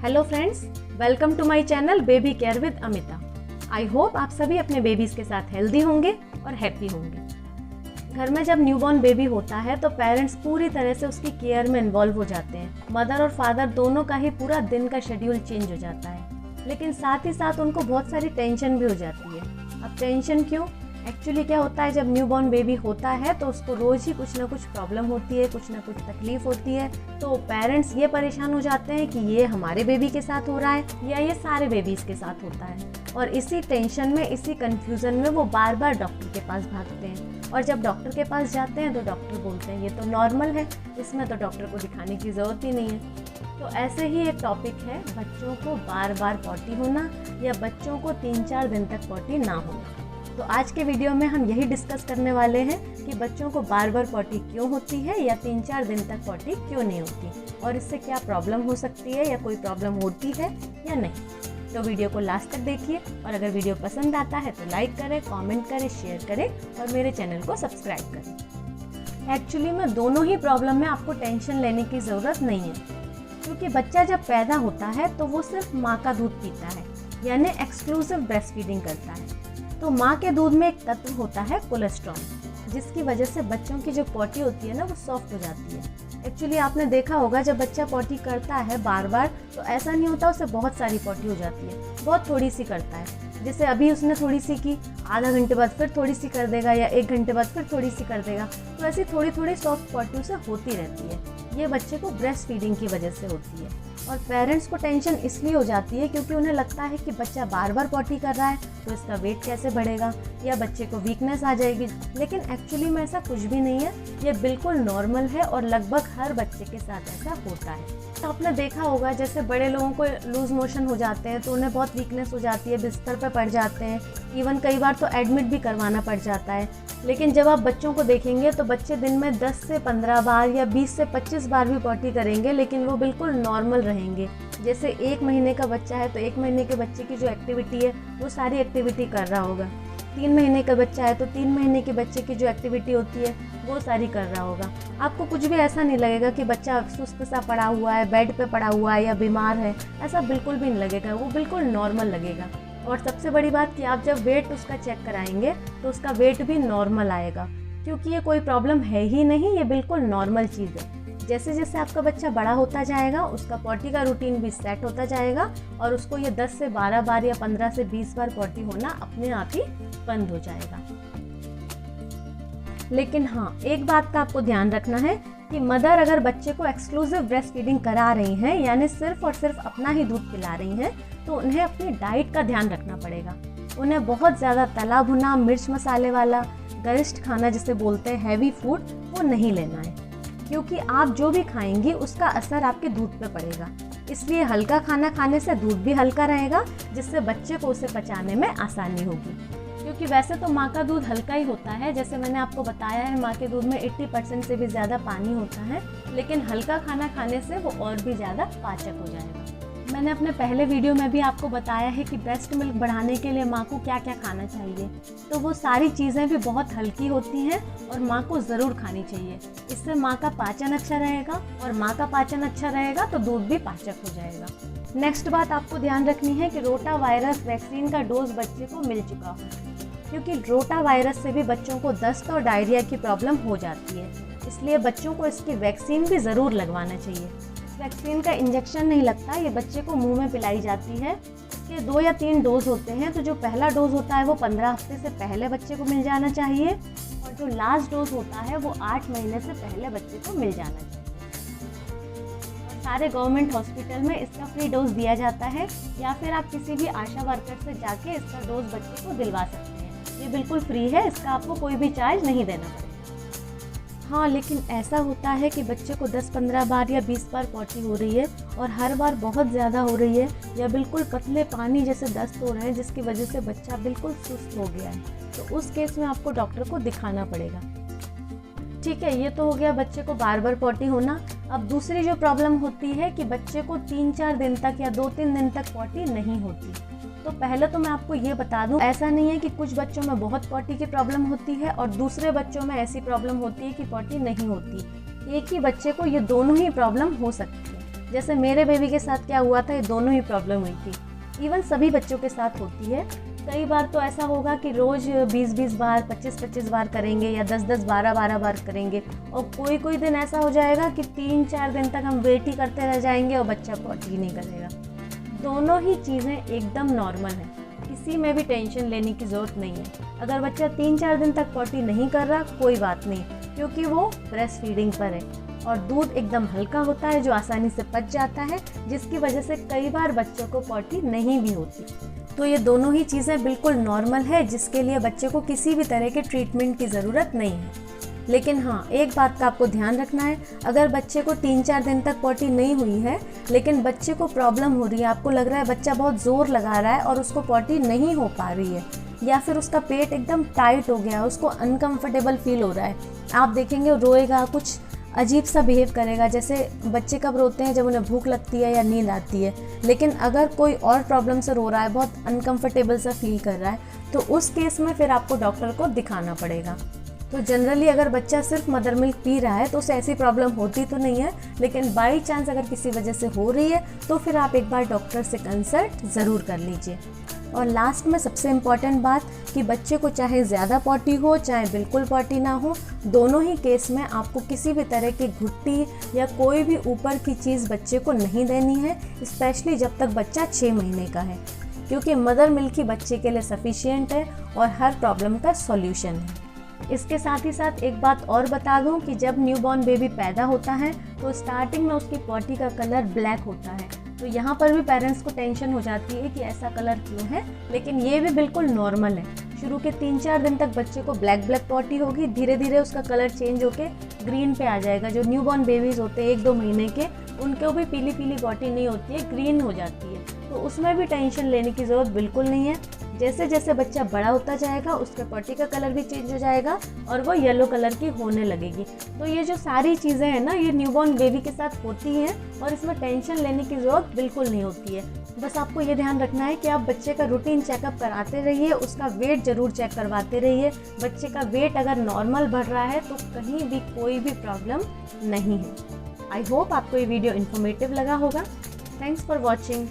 Hello friends, welcome to my channel baby care with Amita. I hope आप सभी अपने babies के साथ हेल्दी होंगे और हैप्पी होंगे। घर में जब न्यूबॉर्न बेबी होता है तो पेरेंट्स पूरी तरह से उसकी केयर में इन्वॉल्व हो जाते हैं। मदर और फादर दोनों का ही पूरा दिन का शेड्यूल चेंज हो जाता है, लेकिन साथ ही साथ उनको बहुत सारी टेंशन भी हो जाती है। अब टेंशन क्यों? एक्चुअली क्या होता है, जब न्यूबॉर्न बेबी होता है तो उसको रोज़ ही कुछ ना कुछ प्रॉब्लम होती है, कुछ ना कुछ तकलीफ होती है। तो पेरेंट्स ये परेशान हो जाते हैं कि ये हमारे बेबी के साथ हो रहा है या ये सारे बेबीज़ के साथ होता है, और इसी टेंशन में, इसी कन्फ्यूज़न में वो बार बार डॉक्टर के पास भागते हैं। और जब डॉक्टर के पास जाते हैं तो डॉक्टर बोलते हैं ये तो नॉर्मल है, इसमें तो डॉक्टर को दिखाने की ज़रूरत ही नहीं है। तो ऐसे ही एक टॉपिक है बच्चों को बार बार पॉटी होना या बच्चों को 3-4 दिन तक पॉटी ना होना। तो आज के वीडियो में हम यही डिस्कस करने वाले हैं कि बच्चों को बार बार पॉटी क्यों होती है या 3-4 दिन तक पॉटी क्यों नहीं होती, और इससे क्या प्रॉब्लम हो सकती है या कोई प्रॉब्लम होती है या नहीं। तो वीडियो को लास्ट तक देखिए, और अगर वीडियो पसंद आता है तो लाइक करें, कमेंट करें, शेयर करें और मेरे चैनल को सब्सक्राइब करें। एक्चुअली में दोनों ही प्रॉब्लम में आपको टेंशन लेने की ज़रूरत नहीं है, क्योंकि बच्चा जब पैदा होता है तो वो सिर्फ माँ का दूध पीता है, यानी एक्सक्लूसिव ब्रेस्ट फीडिंग करता है। तो माँ के दूध में एक तत्व होता है कोलेस्ट्रॉल, जिसकी वजह से बच्चों की जो पॉटी होती है ना वो सॉफ्ट हो जाती है। एक्चुअली आपने देखा होगा जब बच्चा पॉटी करता है बार बार तो ऐसा नहीं होता उसे बहुत सारी पॉटी हो जाती है, बहुत थोड़ी सी करता है। जैसे अभी उसने थोड़ी सी की, आधा घंटे बाद फिर थोड़ी सी कर देगा या 1 घंटे बाद फिर थोड़ी सी कर देगा। तो ऐसी थोड़ी थोड़ी सॉफ्ट पॉटी उसे होती रहती है। ये बच्चे को ब्रेस्ट फीडिंग की वजह से होती है। और पेरेंट्स को टेंशन इसलिए हो जाती है क्योंकि उन्हें लगता है कि बच्चा बार बार पॉटी कर रहा है तो इसका वेट कैसे बढ़ेगा या बच्चे को वीकनेस आ जाएगी। लेकिन एक्चुअली में ऐसा कुछ भी नहीं है, ये बिल्कुल नॉर्मल है और लगभग हर बच्चे के साथ ऐसा होता है। तो आपने देखा होगा जैसे बड़े लोगों को लूज मोशन हो जाते हैं तो उन्हें बहुत वीकनेस हो जाती है, बिस्तर पर पड़ जाते हैं, इवन कई बार तो एडमिट भी करवाना पड़ जाता है। लेकिन जब आप बच्चों को देखेंगे तो बच्चे दिन में 10 से 15 बार या 20 से 25 बार भी पॉटी करेंगे, लेकिन वो बिल्कुल नॉर्मल रहेंगे। जैसे 1 महीने का बच्चा है तो 1 महीने के बच्चे की जो एक्टिविटी है वो सारी एक्टिविटी कर रहा होगा। 3 महीने का बच्चा है तो 3 महीने के बच्चे की जो एक्टिविटी होती है वो सारी कर रहा होगा। आपको कुछ भी ऐसा नहीं लगेगा कि बच्चा सुस्त सा पड़ा हुआ है, बेड पे पड़ा हुआ है या बीमार है, ऐसा बिल्कुल भी नहीं लगेगा, वो बिल्कुल नॉर्मल लगेगा। और सबसे बड़ी बात कि आप जब वेट उसका चेक कराएंगे तो उसका वेट भी नॉर्मल आएगा, क्योंकि ये कोई प्रॉब्लम है ही नहीं, ये बिल्कुल नॉर्मल चीज़ है। जैसे जैसे आपका बच्चा बड़ा होता जाएगा उसका पॉटी का रूटीन भी सेट होता जाएगा और उसको ये 10 से 12 बार या 15 से 20 बार पॉटी होना अपने आप ही बंद हो जाएगा। लेकिन हाँ, एक बात का आपको ध्यान रखना है कि मदर अगर बच्चे को एक्सक्लूसिव ब्रेस्ट फीडिंग करा रही हैं, यानी सिर्फ और सिर्फ अपना ही दूध पिला रही हैं, तो उन्हें अपनी डाइट का ध्यान रखना पड़ेगा। उन्हें बहुत ज़्यादा तला भुना, मिर्च मसाले वाला, गरिष्ठ खाना जिसे बोलते हैं हैवी फूड, वो नहीं लेना है, क्योंकि आप जो भी खाएंगी उसका असर आपके दूध पे पड़ेगा। इसलिए हल्का खाना खाने से दूध भी हल्का रहेगा, जिससे बच्चे को उसे पचाने में आसानी होगी। क्योंकि वैसे तो माँ का दूध हल्का ही होता है, जैसे मैंने आपको बताया है माँ के दूध में 80% से भी ज़्यादा पानी होता है, लेकिन हल्का खाना खाने से वो और भी ज़्यादा पाचक हो जाएगा। मैंने अपने पहले वीडियो में भी आपको बताया है कि ब्रेस्ट मिल्क बढ़ाने के लिए माँ को क्या क्या खाना चाहिए, तो वो सारी चीज़ें भी बहुत हल्की होती हैं और माँ को ज़रूर खानी चाहिए। इससे माँ का पाचन अच्छा रहेगा, और माँ का पाचन अच्छा रहेगा तो दूध भी पाचक हो जाएगा। नेक्स्ट बात आपको ध्यान रखनी है कि रोटा वायरस वैक्सीन का डोज बच्चे को मिल चुका हो, क्योंकि रोटा वायरस से भी बच्चों को दस्त और डायरिया की प्रॉब्लम हो जाती है। इसलिए बच्चों को इसकी वैक्सीन भी ज़रूर लगवाना चाहिए। वैक्सीन का इंजेक्शन नहीं लगता, ये बच्चे को मुंह में पिलाई जाती है। इसके 2 या 3 डोज होते हैं, तो जो पहला डोज होता है वो 15 हफ्ते से पहले बच्चे को मिल जाना चाहिए, और जो लास्ट डोज होता है वो 8 महीने से पहले बच्चे को मिल जाना चाहिए। और सारे गवर्नमेंट हॉस्पिटल में इसका फ्री डोज दिया जाता है, या फिर आप किसी भी आशा वर्कर से जाके इसका डोज बच्चे को दिलवा सकते हैं। ये बिल्कुल फ्री है, इसका आपको कोई भी चार्ज नहीं देना पड़ेगा। हाँ, लेकिन ऐसा होता है कि बच्चे को 10-15 बार या 20 बार पॉटी हो रही है और हर बार बहुत ज़्यादा हो रही है, या बिल्कुल पतले पानी जैसे दस्त हो रहे हैं, जिसकी वजह से बच्चा बिल्कुल सुस्त हो गया है, तो उस केस में आपको डॉक्टर को दिखाना पड़ेगा। ठीक है, ये तो हो गया बच्चे को बार बार पॉटी होना। अब दूसरी जो प्रॉब्लम होती है कि बच्चे को 3-4 दिन तक या 2-3 दिन तक पॉटी नहीं होती। तो पहले तो मैं आपको ये बता दूं, ऐसा नहीं है कि कुछ बच्चों में बहुत पॉटी की प्रॉब्लम होती है और दूसरे बच्चों में ऐसी प्रॉब्लम होती है कि पॉटी नहीं होती। एक ही बच्चे को ये दोनों ही प्रॉब्लम हो सकती है। जैसे मेरे बेबी के साथ क्या हुआ था, ये दोनों ही प्रॉब्लम हुई थी। इवन सभी बच्चों के साथ होती है। कई बार तो ऐसा होगा कि रोज़ 20-20 बार 25-25 बार करेंगे या 10-10 12-12 बार करेंगे, और कोई दिन ऐसा हो जाएगा कि 3-4 दिन तक हम वेट ही करते रह जाएंगे और बच्चा पॉटी ही नहीं करेगा। दोनों ही चीज़ें एकदम नॉर्मल हैं, किसी में भी टेंशन लेने की ज़रूरत नहीं है। अगर बच्चा 3-4 दिन तक पॉटी नहीं कर रहा, कोई बात नहीं, क्योंकि वो ब्रेस्ट फीडिंग पर है और दूध एकदम हल्का होता है जो आसानी से पच जाता है, जिसकी वजह से कई बार बच्चों को पॉटी नहीं भी होती। तो ये दोनों ही चीज़ें बिल्कुल नॉर्मल है, जिसके लिए बच्चे को किसी भी तरह के ट्रीटमेंट की ज़रूरत नहीं है। लेकिन हाँ, एक बात का आपको ध्यान रखना है, अगर बच्चे को 3-4 दिन तक पॉटी नहीं हुई है, लेकिन बच्चे को प्रॉब्लम हो रही है, आपको लग रहा है बच्चा बहुत ज़ोर लगा रहा है और उसको पॉटी नहीं हो पा रही है, या फिर उसका पेट एकदम टाइट हो गया है, उसको अनकंफर्टेबल फील हो रहा है, आप देखेंगे रोएगा, कुछ अजीब सा बिहेव करेगा। जैसे बच्चे कब रोते हैं, जब उन्हें भूख लगती है या नींद आती है। लेकिन अगर कोई और प्रॉब्लम से रो रहा है, बहुत अनकंफर्टेबल सा फील कर रहा है, तो उस केस में फिर आपको डॉक्टर को दिखाना पड़ेगा। तो जनरली अगर बच्चा सिर्फ मदर मिल्क पी रहा है तो उसे ऐसी प्रॉब्लम होती तो नहीं है, लेकिन बाई चांस अगर किसी वजह से हो रही है तो फिर आप एक बार डॉक्टर से कंसल्ट ज़रूर कर लीजिए। और लास्ट में सबसे इम्पॉर्टेंट बात कि बच्चे को चाहे ज़्यादा पॉटी हो चाहे बिल्कुल पॉटी ना हो, दोनों ही केस में आपको किसी भी तरह की घुट्टी या कोई भी ऊपर की चीज़ बच्चे को नहीं देनी है, स्पेशली जब तक बच्चा 6 महीने का है, क्योंकि मदर मिल्क ही बच्चे के लिए सफिशिएंट है और हर प्रॉब्लम का सॉल्यूशन है। इसके साथ ही साथ एक बात और बता दूं कि जब न्यूबॉर्न बेबी पैदा होता है तो स्टार्टिंग में उसकी पॉटी का कलर ब्लैक होता है, तो यहाँ पर भी पेरेंट्स को टेंशन हो जाती है कि ऐसा कलर क्यों है, लेकिन ये भी बिल्कुल नॉर्मल है। शुरू के 3-4 दिन तक बच्चे को ब्लैक पॉटी होगी, धीरे धीरे उसका कलर चेंज होके ग्रीन पे आ जाएगा। जो न्यूबॉर्न बेबीज़ होते हैं 1-2 महीने के, उनको भी पीली पॉटी नहीं होती है, ग्रीन हो जाती है, तो उसमें भी टेंशन लेने की ज़रूरत बिल्कुल नहीं है। जैसे जैसे बच्चा बड़ा होता जाएगा उसके पॉटी का कलर भी चेंज हो जाएगा और वो येलो कलर की होने लगेगी। तो ये जो सारी चीज़ें हैं ना, ये न्यूबॉर्न बेबी के साथ होती हैं और इसमें टेंशन लेने की ज़रूरत बिल्कुल नहीं होती है। बस आपको ये ध्यान रखना है कि आप बच्चे का रूटीन चेकअप कराते रहिए, उसका वेट ज़रूर चेक करवाते रहिए। बच्चे का वेट अगर नॉर्मल बढ़ रहा है तो कहीं भी कोई भी प्रॉब्लम नहीं है। आई होप आपको ये वीडियो इन्फॉर्मेटिव लगा होगा। Thanks for watching.